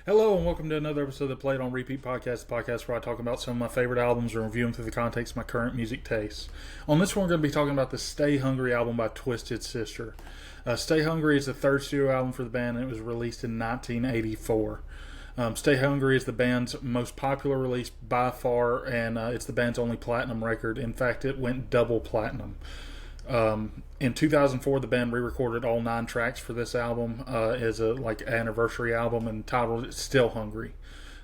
Hello and welcome to another episode of the Play It On Repeat podcast, the podcast where I talk about some of my favorite albums and review them through the context of my current music tastes. On this one, we're going to be talking about the Stay Hungry album by Twisted Sister. Stay Hungry is the third studio album for the band, and it was released in 1984. Stay Hungry is the band's most popular release by far, and it's the band's only platinum record. In fact, it went double platinum. In 2004, the band re-recorded all 9 tracks for this album as a anniversary album and titled it Still Hungry.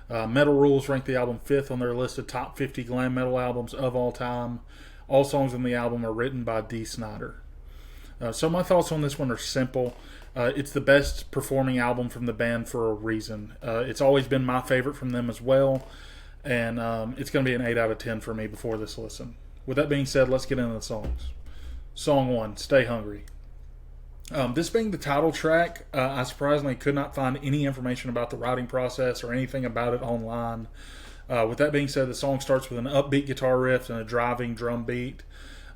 Metal Rules ranked the album 5th on their list of top 50 glam metal albums of all time. All songs on the album are written by Dee Snider. So my thoughts on this one are simple. It's the best performing album from the band for a reason. It's always been my favorite from them as well, and it's going to be an 8 out of 10 for me before this listen. With that being said, let's get into the songs. Song 1, Stay Hungry. This being the title track, I surprisingly could not find any information about the writing process or anything about it online. With that being said, the song starts with an upbeat guitar riff and a driving drum beat.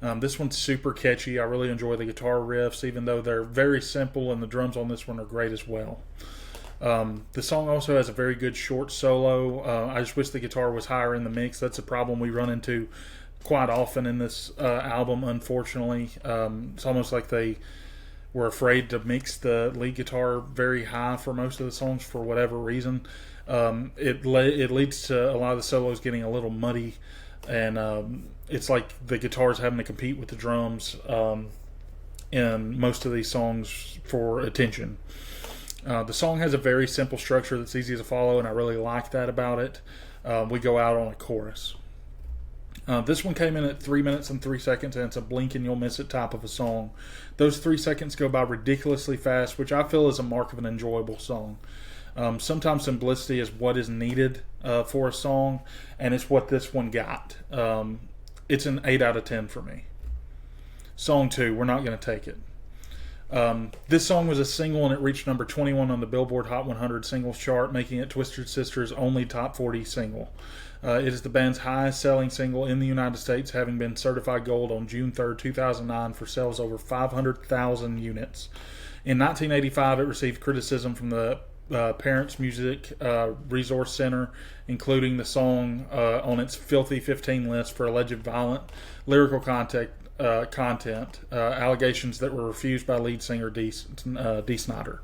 This one's super catchy. I really enjoy the guitar riffs, even though they're very simple, and the drums on this one are great as well. The song also has a very good short solo. I just wish the guitar was higher in the mix. That's a problem we run into quite often in this album, unfortunately. It's almost like they were afraid to mix the lead guitar very high for most of the songs for whatever reason. It leads to a lot of the solos getting a little muddy, and it's like the guitar's having to compete with the drums in most of these songs for attention. The song has a very simple structure that's easy to follow, and I really like that about it. We go out on a chorus. This one came in at 3 minutes and 3 seconds, and it's a blink and you'll miss it type of a song. Those 3 seconds go by ridiculously fast, which I feel is a mark of an enjoyable song. Sometimes simplicity is what is needed for a song, and it's what this one got. It's an 8 out of 10 for me. Song 2, We're Not Gonna Take It. This song was a single, and it reached number 21 on the Billboard Hot 100 singles chart, making it Twisted Sister's only top 40 single. It is the band's highest selling single in the United States, having been certified gold on June 3rd, 2009 for sales over 500,000 units. In 1985, it received criticism from the Parents Music Resource Center, including the song on its Filthy 15 list for alleged violent lyrical content, allegations that were refused by lead singer Dee Snider.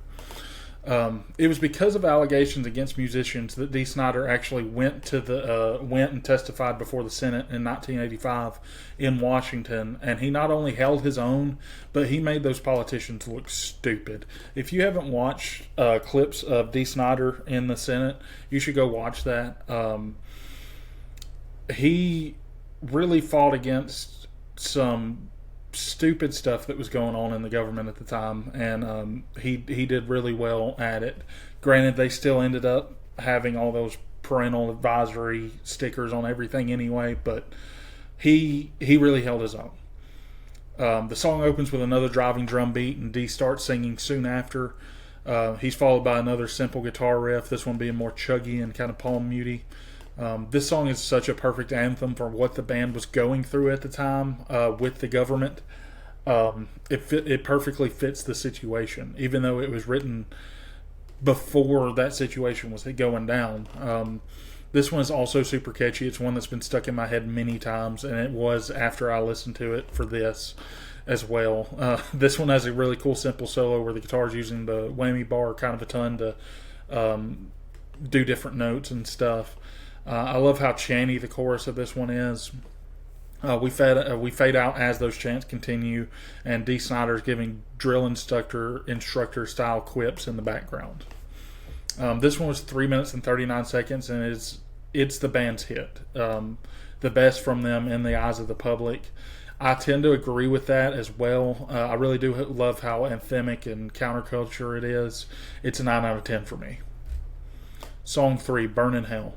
It was because of allegations against musicians that Dee Snider actually went and testified before the Senate in 1985 in Washington, and he not only held his own, but he made those politicians look stupid. If you haven't watched clips of Dee Snider in the Senate, you should go watch that. He really fought against some stupid stuff that was going on in the government at the time, and he did really well at it. Granted, they still ended up having all those parental advisory stickers on everything anyway, but he really held his own. The song opens with another driving drum beat, and Dee starts singing soon after. He's followed by another simple guitar riff, this one being more chuggy and kind of palm muty. This song is such a perfect anthem for what the band was going through at the time with the government. It perfectly fits the situation, even though it was written before that situation was going down. This one is also super catchy. It's one that's been stuck in my head many times, and it was after I listened to it for this as well. This one has a really cool simple solo where the guitar's using the whammy bar kind of a ton to do different notes and stuff. I love how chanty the chorus of this one is. We fade out as those chants continue, and Dee Snider's giving drill instructor style quips in the background. This one was 3 minutes and 39 seconds, and it's the band's hit, the best from them in the eyes of the public. I tend to agree with that as well. I really do love how anthemic and counterculture it is. It's a 9 out of 10 for me. Song 3, Burn in Hell.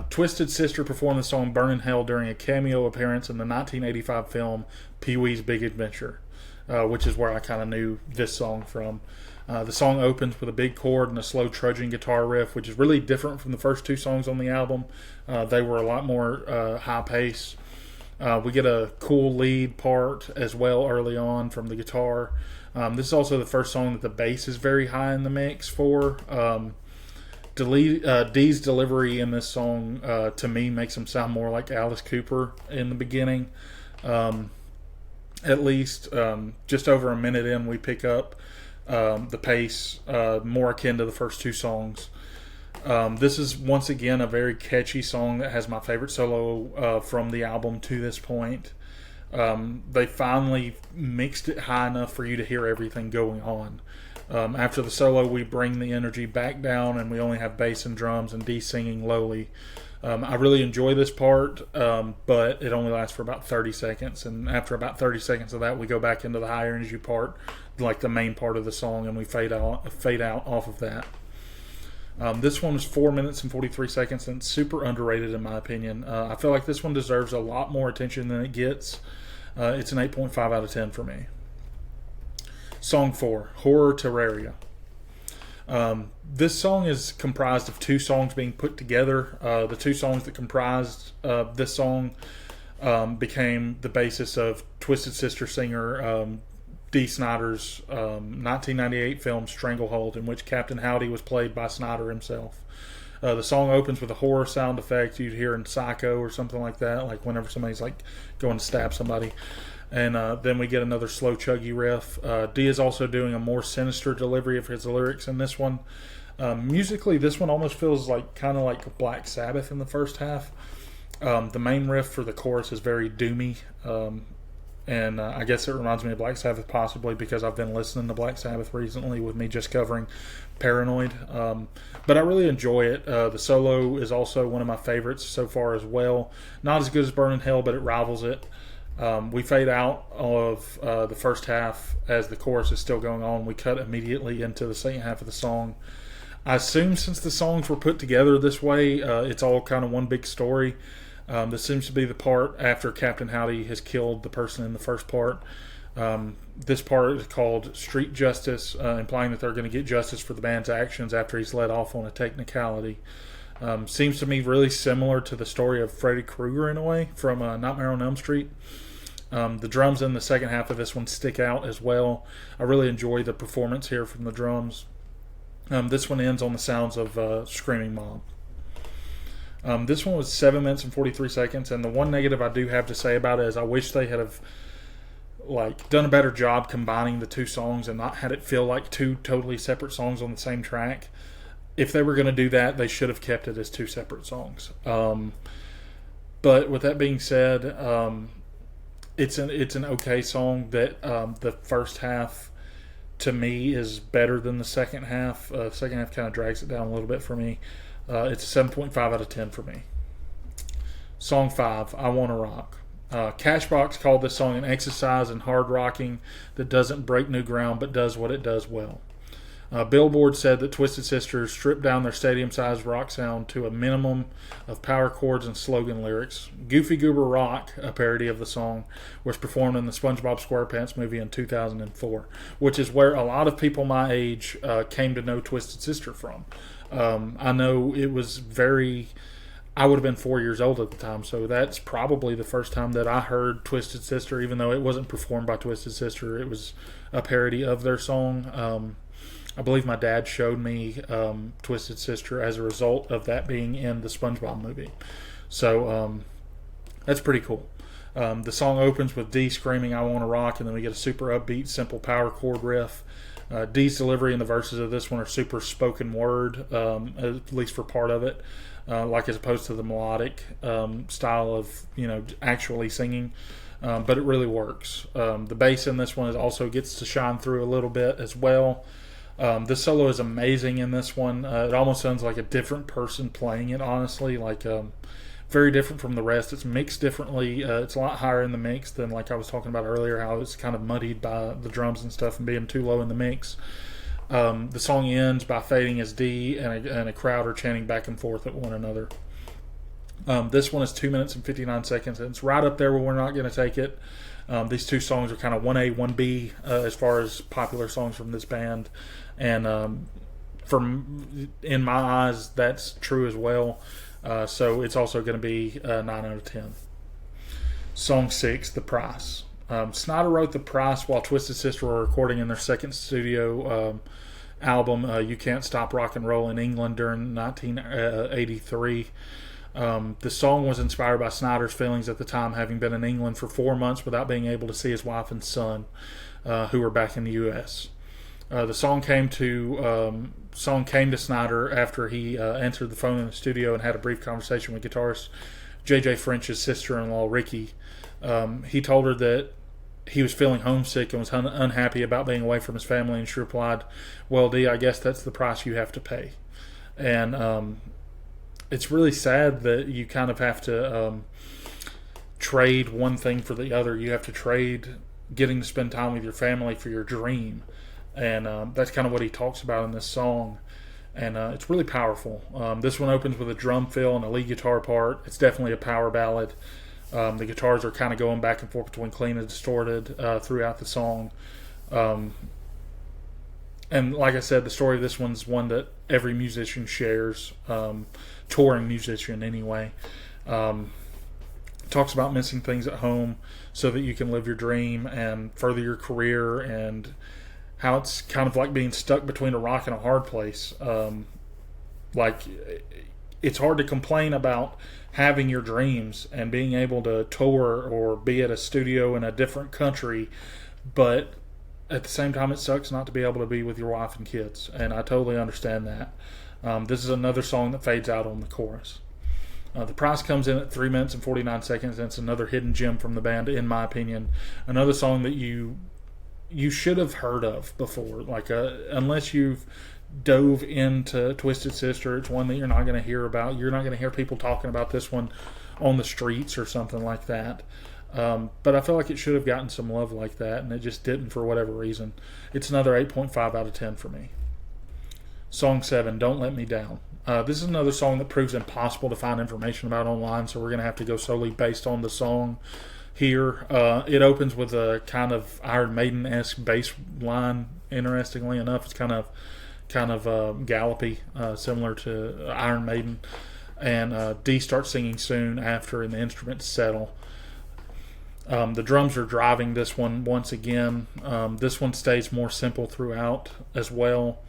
Twisted Sister performed the song Burn in Hell during a cameo appearance in the 1985 film Pee-wee's Big Adventure, which is where I kind of knew this song from. The song opens with a big chord and a slow trudging guitar riff, which is really different from the first 2 songs on the album. They were a lot more high pace. We get a cool lead part as well early on from the guitar. This is also the first song that the bass is very high in the mix for. Dee's delivery in this song, to me, makes him sound more like Alice Cooper in the beginning. At least just over a minute in, we pick up the pace more akin to the first two songs. This is once again a very catchy song that has my favorite solo from the album to this point. They finally mixed it high enough for you to hear everything going on. After the solo, we bring the energy back down, and we only have bass and drums and Dee singing lowly. I really enjoy this part, but it only lasts for about 30 seconds. And after about 30 seconds of that, we go back into the higher energy part, like the main part of the song, and we fade out off of that. This one is 4 minutes and 43 seconds, and it's super underrated in my opinion. I feel like this one deserves a lot more attention than it gets. It's an 8.5 out of 10 for me. Song 4, Horror Terraria. This song is comprised of two songs being put together. The two songs that comprised this song became the basis of Twisted Sister singer Dee Snider's 1998 film Stranglehold, in which Captain Howdy was played by Snider himself. The song opens with a horror sound effect you'd hear in Psycho or something like that, like whenever somebody's like going to stab somebody. And then we get another slow chuggy riff. Dee is also doing a more sinister delivery of his lyrics in this one. Musically, this one almost feels like kind of like Black Sabbath in the first half. The main riff for the chorus is very doomy, and I guess it reminds me of Black Sabbath possibly because I've been listening to Black Sabbath recently with me just covering Paranoid. But I really enjoy it. The solo is also one of my favorites so far as well. Not as good as Burning Hell, but it rivals it. We fade out of the first half as the chorus is still going on. We cut immediately into the second half of the song. I assume since the songs were put together this way, it's all kind of one big story. This seems to be the part after Captain Howdy has killed the person in the first part. This part is called Street Justice, implying that they're going to get justice for the band's actions after he's let off on a technicality. Seems to me really similar to the story of Freddy Krueger in a way from Nightmare on Elm Street. The drums in the second half of this one stick out as well. I really enjoy the performance here from the drums. This one ends on the sounds of Screaming Mom. This one was 7 minutes and 43 seconds, and the one negative I do have to say about it is I wish they had done a better job combining the two songs and not had it feel like two totally separate songs on the same track. If they were going to do that, they should have kept it as two separate songs. But with that being said, it's an okay song. That the first half to me is better than the second half. The second half kind of drags it down a little bit for me. It's a 7.5 out of 10 for me. Song 5, I Wanna Rock. Cashbox called this song an exercise in hard rocking that doesn't break new ground but does what it does well. Billboard said that Twisted Sisters stripped down their stadium-sized rock sound to a minimum of power chords and slogan lyrics. Goofy Goober Rock, a parody of the song, was performed in the SpongeBob SquarePants movie in 2004, which is where a lot of people my age came to know Twisted Sister from. I know it was I would have been 4 years old at the time, so that's probably the first time that I heard Twisted Sister, even though it wasn't performed by Twisted Sister. It was a parody of their song. I believe my dad showed me Twisted Sister as a result of that being in the SpongeBob movie. So that's pretty cool. The song opens with Dee screaming, I Wanna Rock, and then we get a super upbeat, simple power chord riff. Dee's delivery and the verses of this one are super spoken word, at least for part of it, like as opposed to the melodic style of actually singing. But it really works. The bass in this one also gets to shine through a little bit as well. This solo is amazing in this one. It almost sounds like a different person playing it, honestly. Very different from the rest. It's mixed differently. It's a lot higher in the mix than like I was talking about earlier, how it's kind of muddied by the drums and stuff and being too low in the mix. The song ends by fading as Dee and a crowd are chanting back and forth at one another. This one is 2 minutes and 59 seconds, and it's right up there where we're not going to take it. These two songs are kind of 1A, 1B as far as popular songs from this band. And in my eyes, that's true as well. So it's also going to be 9 out of 10. Song 6, The Price. Snider wrote The Price while Twisted Sister were recording in their second studio album, You Can't Stop Rock and Roll in England during 1983. The song was inspired by Snyder's feelings at the time, having been in England for 4 months without being able to see his wife and son, who were back in the U.S. The song came to Snyder after he answered the phone in the studio and had a brief conversation with guitarist J.J. French's sister-in-law, Ricky. He told her that he was feeling homesick and was unhappy about being away from his family, and she replied, "Well, Dee, I guess that's the price you have to pay." And it's really sad that you kind of have to trade one thing for the other. You have to trade getting to spend time with your family for your dream. And that's kind of what he talks about in this song. And it's really powerful. This one opens with a drum fill and a lead guitar part. It's definitely a power ballad. The guitars are kind of going back and forth between clean and distorted throughout the song. And like I said, the story of this one's one that every musician shares, touring musician anyway. Talks about missing things at home so that you can live your dream and further your career, and how it's kind of like being stuck between a rock and a hard place. Like, it's hard to complain about having your dreams and being able to tour or be at a studio in a different country, but at the same time it sucks not to be able to be with your wife and kids, and I totally understand that. This is another song that fades out on the chorus. The price comes in at 3 minutes and 49 seconds, and it's another hidden gem from the band, in my opinion. Another song that you should have heard of before. Like, unless you've dove into Twisted Sister, it's one that you're not going to hear about. You're not going to hear people talking about this one on the streets or something like that. But I feel like it should have gotten some love like that, and it just didn't for whatever reason. It's another 8.5 out of 10 for me. Song 7, Don't Let Me Down. This is another song that proves impossible to find information about online, so we're going to have to go solely based on the song here. It opens with a kind of Iron Maiden-esque bass line. Interestingly enough, it's kind of gallopy, similar to Iron Maiden. And Dee starts singing soon after, and the instruments settle. The drums are driving this one once again. This one stays more simple throughout as well.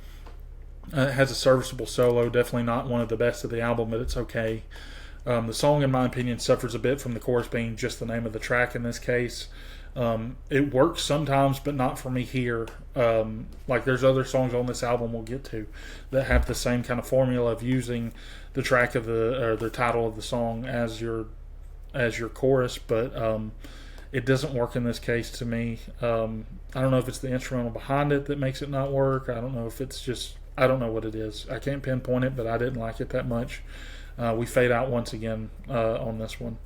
It has a serviceable solo, definitely not one of the best of the album, but it's okay. The song, in my opinion, suffers a bit from the chorus being just the name of the track in this case. It works sometimes, but not for me here. Like, there's other songs on this album we'll get to that have the same kind of formula of using the track of the title of the song as your chorus, but it doesn't work in this case to me. I don't know if it's the instrumental behind it that makes it not work. I don't know if it's just, I don't know what it is. I can't pinpoint it, but I didn't like it that much. We fade out once again on this one.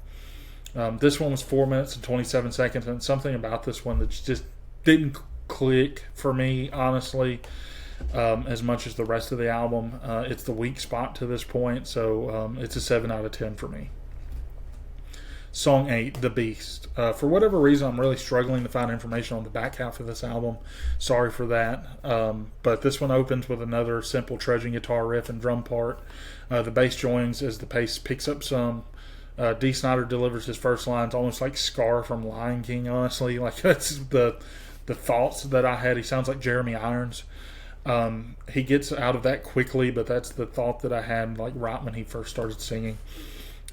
This one was 4 minutes and 27 seconds, and something about this one that just didn't click for me, honestly, as much as the rest of the album. It's the weak spot to this point, so it's a 7 out of 10 for me. Song 8, The Beast. For whatever reason, I'm really struggling to find information on the back half of this album. Sorry for that. But this one opens with another simple trudging guitar riff and drum part. The bass joins as the pace picks up some. Dee Snider delivers his first lines almost like Scar from Lion King, honestly. Like, that's the thoughts that I had. He sounds like Jeremy Irons. He gets out of that quickly, but that's the thought that I had, like, right when he first started singing.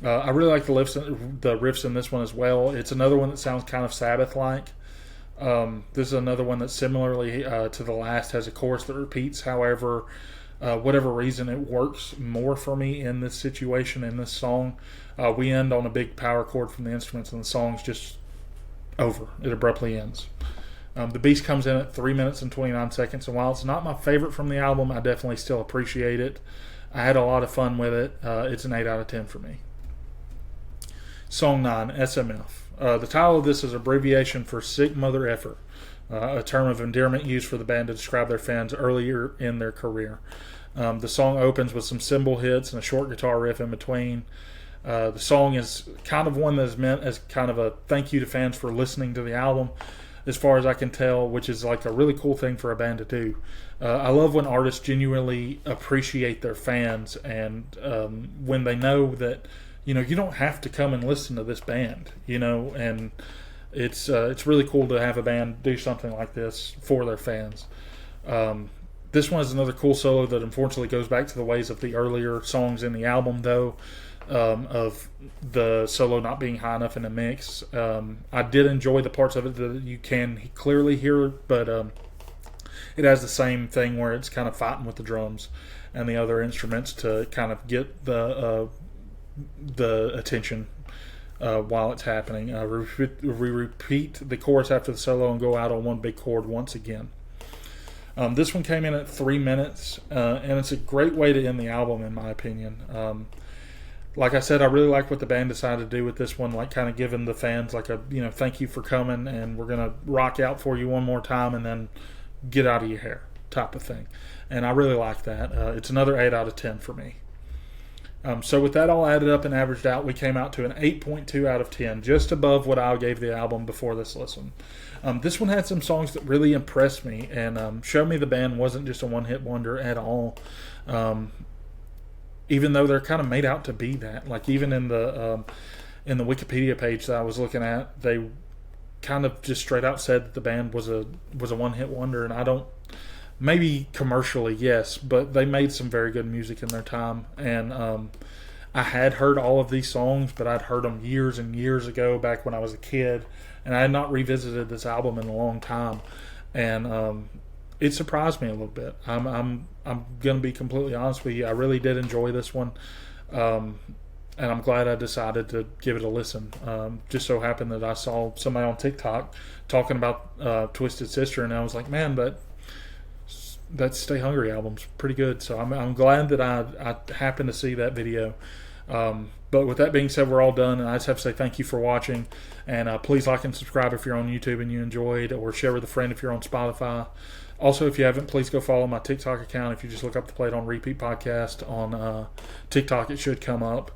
I really like the riffs in this one as well. It's another one that sounds kind of Sabbath-like. This is another one that similarly to the last has a chorus that repeats. However, whatever reason, it works more for me in this situation, in this song. We end on a big power chord from the instruments, and the song's just over. It abruptly ends. The Beast comes in at 3 minutes and 29 seconds, and while it's not my favorite from the album, I definitely still appreciate it. I had a lot of fun with it. It's an 8 out of 10 for me. Song 9, SMF. The title of this is abbreviation for Sick Mother Effer, a term of endearment used for the band to describe their fans earlier in their career. The song opens with some cymbal hits and a short guitar riff in between. The song is kind of one that is meant as kind of a thank you to fans for listening to the album, as far as I can tell, which is like a really cool thing for a band to do. I love when artists genuinely appreciate their fans, and when they know that, you know, you don't have to come and listen to this band, you know, and it's really cool to have a band do something like this for their fans. This one is another cool solo that unfortunately goes back to the ways of the earlier songs in the album, though, of the solo not being high enough in the mix. I did enjoy the parts of it that you can clearly hear, but it has the same thing where it's kind of fighting with the drums and the other instruments to kind of get the attention while it's happening. We repeat the chorus after the solo and go out on one big chord once again. This one came in at 3 minutes, and it's a great way to end the album, in my opinion. Like I said, I really like what the band decided to do with this one, like kind of giving the fans like a, thank you for coming, and we're going to rock out for you one more time, and then get out of your hair type of thing. And I really like that. It's another 8 out of 10 for me. So with that all added up and averaged out, we came out to an 8.2 out of 10, just above what I gave the album before this listen. This one had some songs that really impressed me and showed me the band wasn't just a one-hit wonder at all, even though they're kind of made out to be that. Like even in the Wikipedia page that I was looking at, they kind of just straight out said that the band was a one-hit wonder, and I don't. Maybe commercially, yes, but they made some very good music in their time. And I had heard all of these songs, but I'd heard them years and years ago, back when I was a kid, and I had not revisited this album in a long time. And it surprised me a little bit. I'm going to be completely honest with you. I really did enjoy this one, and I'm glad I decided to give it a listen. Just so happened that I saw somebody on TikTok talking about Twisted Sister, and I was like, man, that Stay Hungry album's pretty good. So I'm glad that I happened to see that video. But with that being said, we're all done, and I just have to say thank you for watching. And please like and subscribe if you're on YouTube and you enjoyed, or share with a friend if you're on Spotify. Also, if you haven't, please go follow my TikTok account. If you just look up the Play It on Repeat podcast on TikTok, it should come up.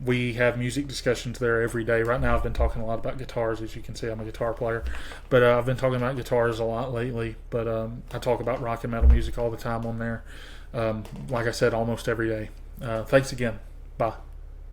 We have music discussions there every day. Right now I've been talking a lot about guitars. As you can see, I'm a guitar player, but I've been talking about guitars a lot lately, but I talk about rock and metal music all the time on there. Like I said, almost every day. Thanks again. Bye.